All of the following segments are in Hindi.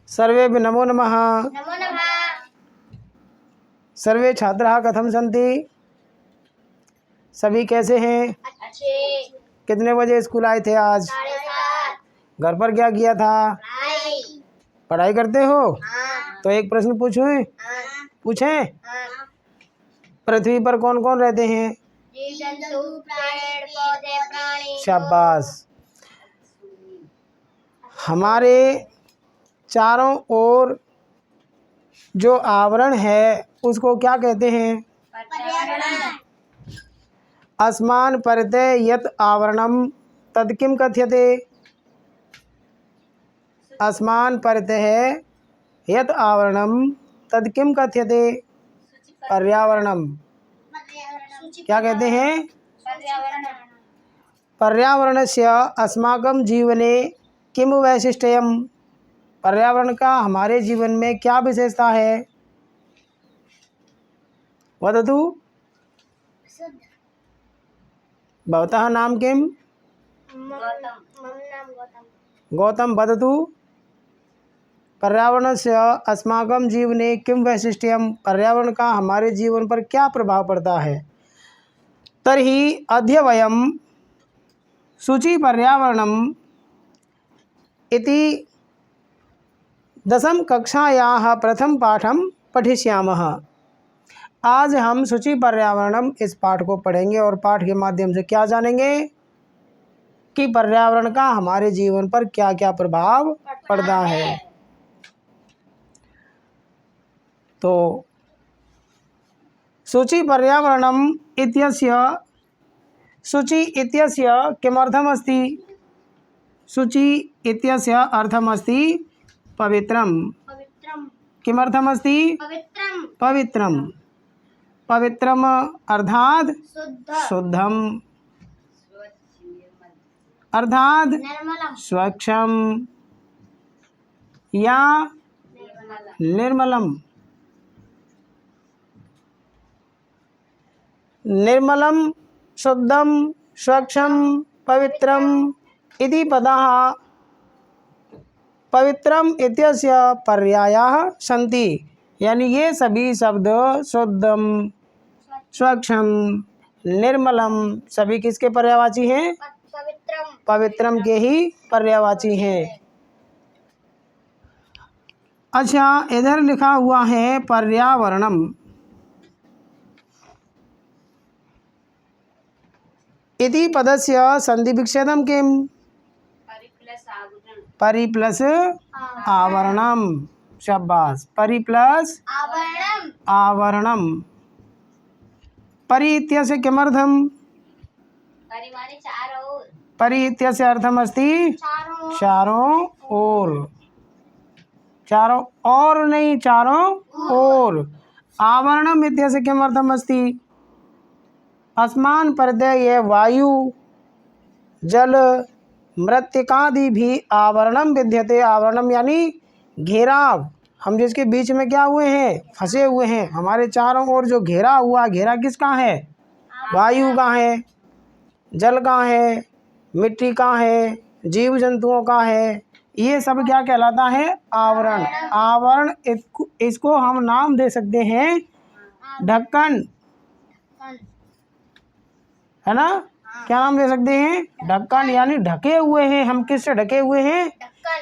सर्वे नमो नमः। नमो नमः। सर्वे छात्राः कथं सन्ति? सभी कैसे हैं? अच्छे। कितने बजे स्कूल आए थे आज? 7:30। घर पर क्या किया था? पढ़ाई करते हो? हाँ। तो एक प्रश्न पूछूं? हाँ। पूछें? हाँ। पृथ्वी पर कौन कौन रहते हैं? जीव जंतु, पेड़ पौधे, प्राणी। शाबाश। हमारे चारों ओर जो आवरण है उसको क्या कहते हैं? पर्यावरण। अस्मान् परितः यत् आवरणं तत् किं कथ्यते? अस्मान् परितः यत् आवरणं तत् किं कथ्यते? पर्यावरणम। क्या कहते हैं? पर्यावरण। पर्यावरणस्य अस्माकं जीवने किं वैशिष्ट्यम्? पर्यावरण का हमारे जीवन में क्या विशेषता है? वदतु। भवतः नाम किं? गौतम। गौतम वदतु। पर्यावरणस्य अस्माकं जीवने किं वैशिष्ट्यम्? पर्यावरण का हमारे जीवन पर क्या प्रभाव पड़ता है? तर्हि अद्य वयं शुचि पर्यावरणम् इति 10वीं कक्षायाः प्रथम पाठं पठिष्यामः। आज हम शुचि पर्यावरणम इस पाठ को पढ़ेंगे और पाठ के माध्यम से क्या जानेंगे कि पर्यावरण का हमारे जीवन पर क्या क्या प्रभाव पड़ता है। तो शुचि पर्यावरणम इत्यस्य शुचि इत्यस्य किमर्थमस्ति? शुचि इत्यस्य अर्थमस्ति पवित्रम। पवित्रम। किमर्थमस्ति? पवित्रम। पवित्रम। पवित्रम अर्थात शुद्ध। शुद्धम अर्थात निर्मलम। स्वच्छम या निर्मलम। निर्मलम शुद्धम स्वच्छम पवित्रम इति पदाः पवित्रम इत्यस्य पर्यायाः सन्ति। यानी ये सभी शब्द शुद्धम स्वच्छम निर्मलम सभी किसके पर्यायवाची हैं? पवित्रम। पवित्रम के ही पर्यायवाची हैं। अच्छा, इधर लिखा हुआ है पर्यावरणम। इति पदस्य संधिविच्छेदं किम्? परि प्लस आवरणम। शाबाश। परि प्लस आवरणम। आवरणम। परि इत्यस्य किमर्थम? परि माने चारों ओर। परि इत्यस्य अर्थमस्ति चारों ओर। चारों ओर। चारों और नहीं, चारों ओर। आवरणम इत्यस्य किमर्थमस्ति? अस्मान् परितः ये वायु जल मृत्तिकादि भी आवरणम विद्यते। आवरणम यानी घेराव। हम जिसके बीच में क्या हुए हैं? फंसे हुए हैं। हमारे चारों ओर जो घेरा हुआ, घेरा किसका है? वायु का है, जल का है, मिट्टी का है, जीव जंतुओं का है। ये सब क्या कहलाता है? आवरण। आवरण इसको हम नाम दे सकते हैं ढक्कन, है ना? क्या नाम दे सकते हैं? ढक्कन। यानी ढके हुए हैं। हम किससे ढके हुए हैं?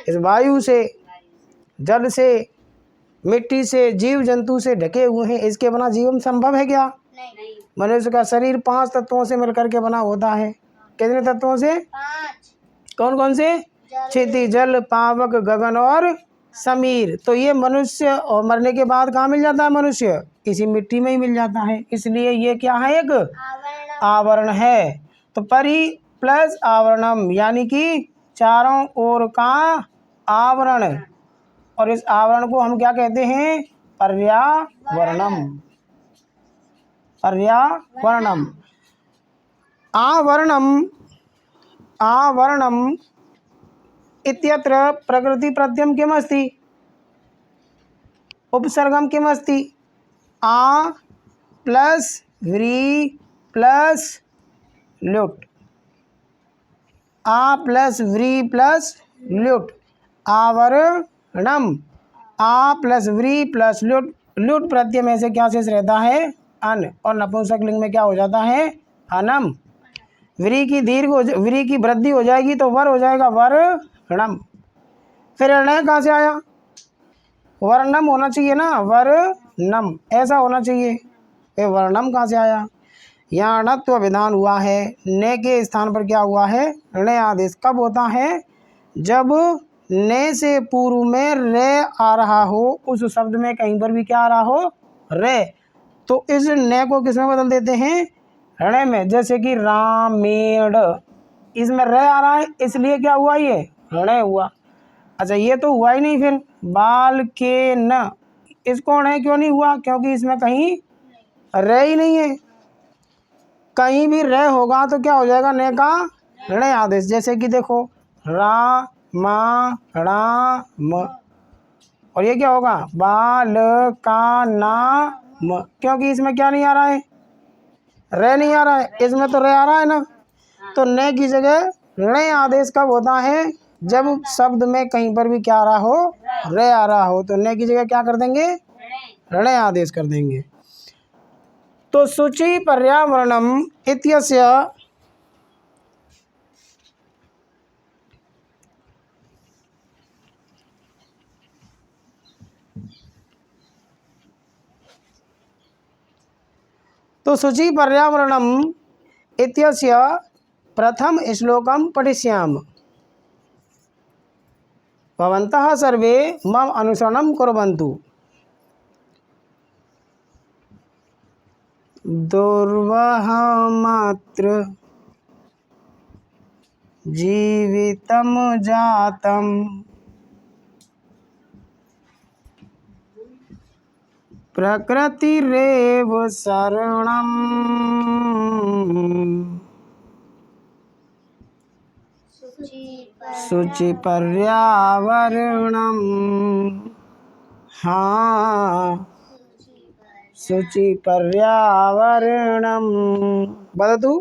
इस वायु से, जल से, मिट्टी से, जीव जंतु से ढके हुए हैं। इसके बिना जीवन संभव है क्या? नहीं। मनुष्य का शरीर 5 तत्वों से मिलकर के बना होता है। कितने तत्वों से? 5। कौन कौन से? क्षिति, जल, पावक, गगन और समीर। तो ये मनुष्य और मरने के बाद कहाँ मिल जाता है? मनुष्य इसी मिट्टी में ही मिल जाता है। इसलिए ये क्या है? एक आवरण है। तो परि प्लस आवरणम यानी कि चारों ओर का आवरण। और इस आवरण को हम क्या कहते हैं? पर्यावरणम। पर्यावरणम। आवरणम आवरणम इत्यत्र प्रकृति प्रत्ययम किमस्ति? उपसर्गम किमस्ति? आ प्लस व्री प्लस ल्युट्। आ प्लस व्री प्लस ल्युट्। आवरणम। आ प्लस व्री प्लस लुट, लुट प्रत्यय में से क्या शेष रहता है? अन, और नपुंसक लिंग में क्या हो जाता है? अनम। व्री की व्री की वृद्धि हो जाएगी तो वर हो जाएगा वर्णम। फिर ण कहाँ से आया? वर्णम होना चाहिए ना, वर्णम ऐसा होना चाहिए। ये वर्णम कहाँ से आया? यहाँ णत्व विधान हुआ है, ने के स्थान पर क्या हुआ है? ण आदेश। कब होता है? जब ने से पूर्व में रे आ रहा हो, उस शब्द में कहीं पर भी क्या आ रहा हो? रे। तो इस ने को किस में बदल देते हैं? ण में। जैसे कि रामेण, इसमें रे आ रहा है इसलिए क्या हुआ? ये ण हुआ। अच्छा ये तो हुआ ही नहीं। फिर बाल के न, इसको ण क्यों नहीं हुआ? क्योंकि इसमें कहीं रे ही नहीं है। कहीं भी रे होगा तो क्या हो जाएगा? ने का ण आदेश। जैसे कि देखो रा मा राम, और ये क्या होगा? बाल का नाम, क्योंकि इसमें क्या नहीं आ रहा है? रे नहीं आ रहा है। इसमें तो रे आ रहा है ना। तो ने की जगह ण आदेश कब होता है? जब शब्द में कहीं पर भी क्या आ रहा हो? रे आ रहा हो। तो ने की जगह क्या कर देंगे? ण आदेश कर देंगे। तो शुचि पर्यावरणम इत्यस्य तो शुचि पर्यावरणम इत्यस्य प्रथम श्लोकम पठिष्याम। भवन्तः सर्वे मम अनुसरणं कुर्वन्तु। दुर्वहमत्र जीवितं जातं प्रकृतिरेव शरणं शुचि पर्यावरणं। हाँ, शुचि पर्यावरणं वदतु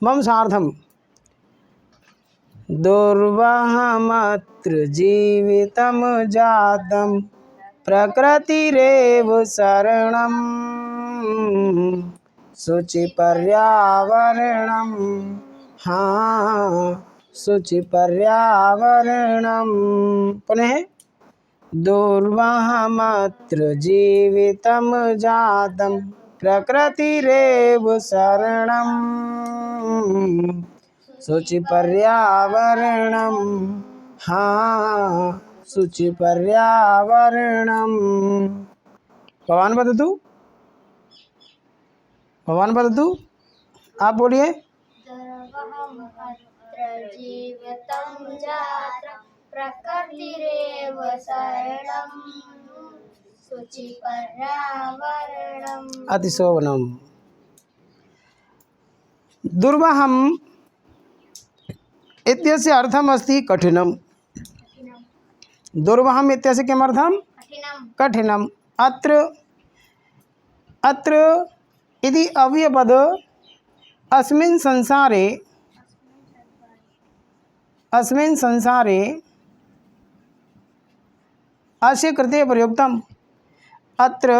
मम सार्धम्। दुर्वहमत्र जीवितं जातं प्रकृतिरेव शरणं शुचि पर्यावरणं। हाँ, शुचि पर्यावरणं। पुनः दुर्वहमत्र जीवितं जातं प्रकृतिरेव शरणं शुचि पर्यावरणं। हाँ, शुचि पर्यावरणं। भवान वदतु, भवान वदतु, आप बोलिए। जीवितं जातं प्रकृतिरेव शरणं शुचि पर्यावरणम्। अतिशोभनम। दुर्वहम इत्यस्य अर्थम अस्ति कठिनम। दुर्वहम इत्यस्य किमर्थम? कठिनम। अत्र इति अव्ययपद अस्मिन् संसारे अस्य कृते प्रयुक्तम। अत्र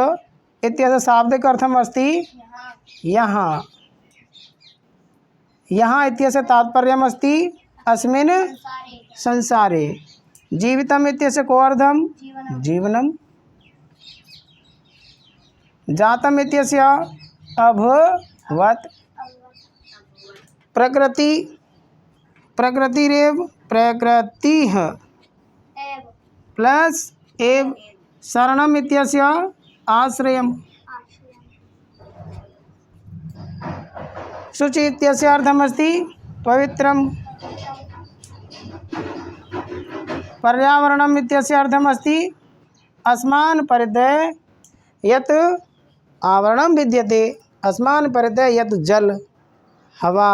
इत्यस्य शाब्दिक अर्थम अस्ति यहाँ। यहाँ इत्यस्य तात्पर्यम् अस्ति अस्मिन् संसारे। जीवितम इत्यस्य को अर्थम? जीवनम। जातम इत्यस्य अभवत्। प्रकृतिरेव प्रकृतिः प्लस एव शरणम इत्यस्य आश्रयम्। शुचि इत्यस्य अर्थमस्ति पवित्रम्। पर्यावरणम् इत्यस्य अर्थमस्ति अस्मान् परितः यत् आवरणं विद्यते। अस्मान् परितः यत् जल हवा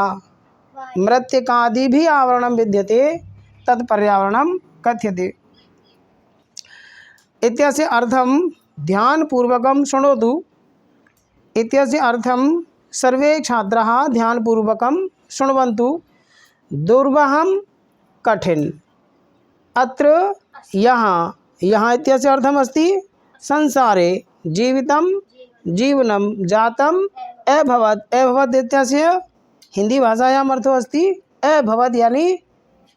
मृत्तिकादि भी आवरणं विद्यते तत् पर्यावरणं कथ्यते। इत्यस्य अर्थं ध्यानपूर्वकं शृणोतु। इत्यस्य अर्थं सर्वे छात्राः ध्यानपूर्वकं शृण्वन्तु। दुर्वहं कठिन, अत्र यहाँ यहाँ इत्यस्य अर्थम अस्ति संसारे जीवितम जीवनम जातम अभवत् अभवत् इत्यस्य हिंदी भाषायाम अर्थो अस्ति अभवत् यानी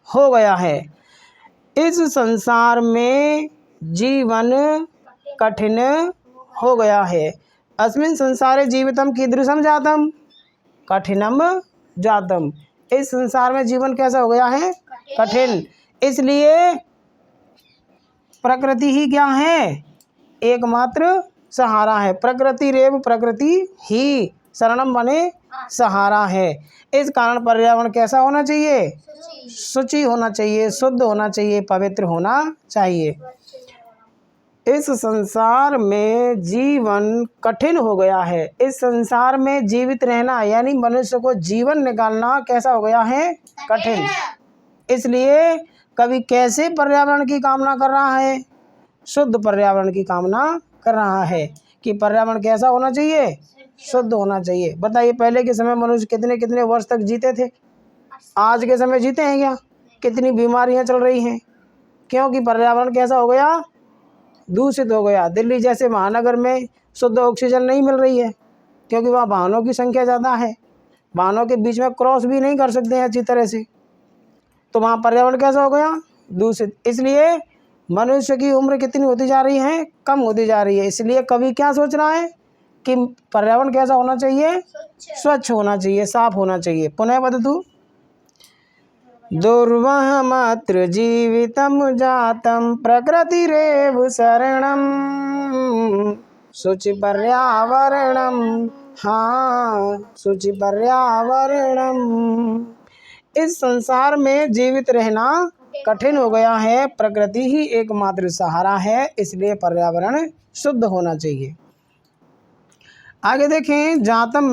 हो गया है। इस संसार में जीवन कठिन हो गया है। अस्मिन् संसारे जीवितम कीदृशम जातम कठिनम जातम। इस संसार में जीवन कैसा हो गया है? कठिन। इसलिए प्रकृति ही क्या है? एकमात्र सहारा है। प्रकृति रेव प्रकृति ही शरणम बने सहारा है। इस कारण पर्यावरण कैसा होना चाहिए? शुचि होना चाहिए, शुद्ध होना चाहिए, पवित्र होना चाहिए। इस संसार में जीवन कठिन हो गया है। इस संसार में जीवित रहना यानी मनुष्य को जीवन निकालना कैसा हो गया है? कठिन। इसलिए कवि कैसे पर्यावरण की कामना कर रहा है? शुद्ध पर्यावरण की कामना कर रहा है कि पर्यावरण कैसा होना चाहिए? शुद्ध होना चाहिए। बताइए पहले के समय मनुष्य कितने कितने वर्ष तक जीते थे? आज के समय जीते हैं क्या? कितनी बीमारियां चल रही हैं? क्योंकि पर्यावरण कैसा हो गया? दूषित हो गया। दिल्ली जैसे महानगर में शुद्ध ऑक्सीजन नहीं मिल रही है क्योंकि वहाँ वाहनों की संख्या ज़्यादा है। वाहनों के बीच में क्रॉस भी नहीं कर सकते हैं अच्छी तरह से, तो वहाँ पर्यावरण कैसा हो गया? दूषित। इसलिए मनुष्य की उम्र कितनी होती जा रही है? कम होती जा रही है। इसलिए कवि क्या सोच रहा है कि पर्यावरण कैसा होना चाहिए? स्वच्छ होना चाहिए, साफ होना चाहिए। पुनः वदतु दुर्वहमत्र जीवितम जातम प्रकृतिरेव शरणम शुचि पर्यावरणम। हाँ, शुचि पर्यावरणम। इस संसार में जीवित रहना कठिन हो गया है। प्रकृति ही एकमात्र सहारा है, इसलिए पर्यावरण शुद्ध होना चाहिए। आगे देखें, जातम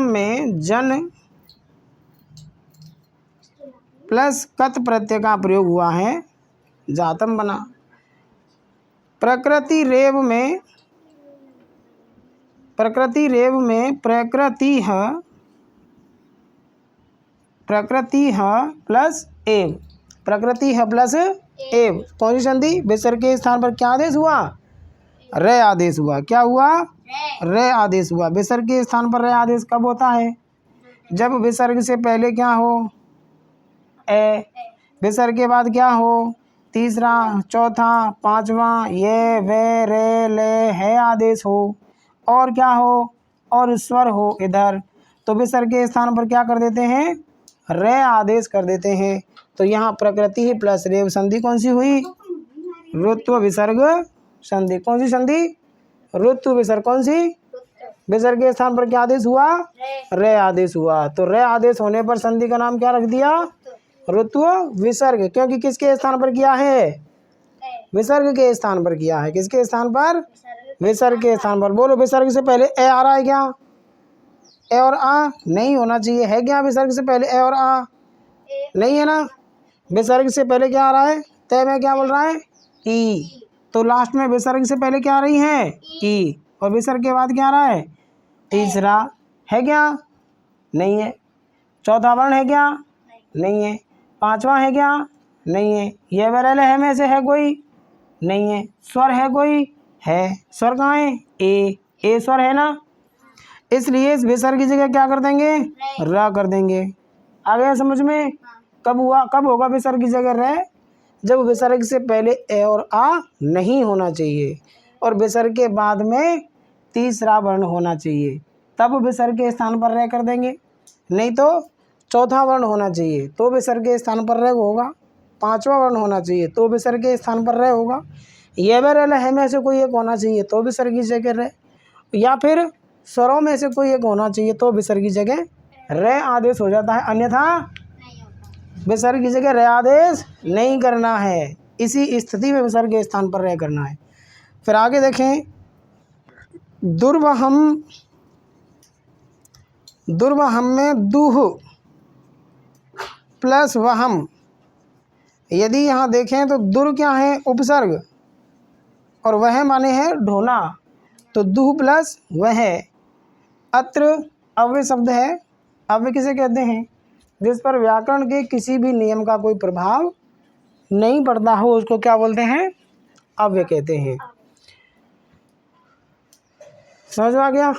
में जन प्लस कत प्रत्यय का प्रयोग हुआ है, जातम बना। प्रकृति रेव में प्रकृति प्लस एव, प्रकृति है प्लस एव। कौन सी संधि? विसर्ग के स्थान पर क्या आदेश हुआ? रे आदेश हुआ। क्या हुआ? रे आदेश हुआ। विसर्ग के स्थान पर रे आदेश कब होता है? जब विसर्ग से पहले क्या हो? ए। विसर्ग के बाद क्या हो? तीसरा, चौथा, पांचवा ये वे रे ले है आदेश हो। और क्या हो? और स्वर हो इधर, तो विसर्ग के स्थान पर क्या कर देते हैं? रे आदेश कर देते हैं। तो यहाँ प्रकृति ही प्लस रेव संधि कौन सी हुई? ऋत्व विसर्ग संधि। कौन सी संधि? ऋत्व विसर्ग। कौन सी? विसर्ग के स्थान पर क्या आदेश हुआ? रे आदेश हुआ। तो रे आदेश होने पर संधि का नाम क्या रख दिया? ऋत्व विसर्ग। क्योंकि किसके स्थान पर किया है? विसर्ग के स्थान पर किया है। किसके स्थान पर? विसर्ग के स्थान पर। बोलो, विसर्ग से पहले ए आ रहा है क्या? ए और आ नहीं होना चाहिए। है क्या विसर्ग से पहले ए और आ? नहीं है ना। विसर्ग से पहले क्या आ रहा है? तय में क्या बोल रहा है? ई। तो लास्ट में विसर्ग से पहले क्या आ रही है? ई। और विसर्ग के बाद क्या आ रहा है? तीसरा। है क्या? नहीं है। चौथा वर्ण है क्या? नहीं है। पांचवा है क्या? नहीं है। ये वरल है में से है कोई? नहीं है। स्वर है कोई? है। स्वर कहाँ है? ए। ए स्वर है ना। इसलिए इस विसर्ग की जगह क्या कर देंगे? र कर देंगे। आ गया समझ में? कब हुआ? कब होगा विसर्ग की जगह र? जब विसर्ग से पहले ए और आ नहीं होना चाहिए और विसर्ग के बाद में तीसरा वर्ण होना चाहिए, तब विसर्ग के स्थान पर र कर देंगे। नहीं तो चौथा वर्ण होना चाहिए तो विसर्ग के स्थान पर र होगा। पांचवा वर्ण होना चाहिए तो विसर्ग के स्थान पर र होगा। ये वरल है में से कोई एक होना चाहिए तो विसर्ग की जगह र, या फिर स्वरों में से कोई एक होना चाहिए तो विसर्ग की जगह रे आदेश हो जाता है। अन्यथा विसर्ग की जगह रे आदेश नहीं करना है। इसी स्थिति में विसर्ग के स्थान पर रे करना है। फिर आगे देखें, दुर्वहम में दुह प्लस वहम। यदि यहाँ देखें तो दुर क्या है? उपसर्ग, और वह माने है ढोना, तो दुह प्लस वह। अत्र अव्यय शब्द है। अव्यय किसे कहते हैं? जिस पर व्याकरण के किसी भी नियम का कोई प्रभाव नहीं पड़ता हो उसको क्या बोलते हैं? अव्यय कहते हैं। समझ में आ गया?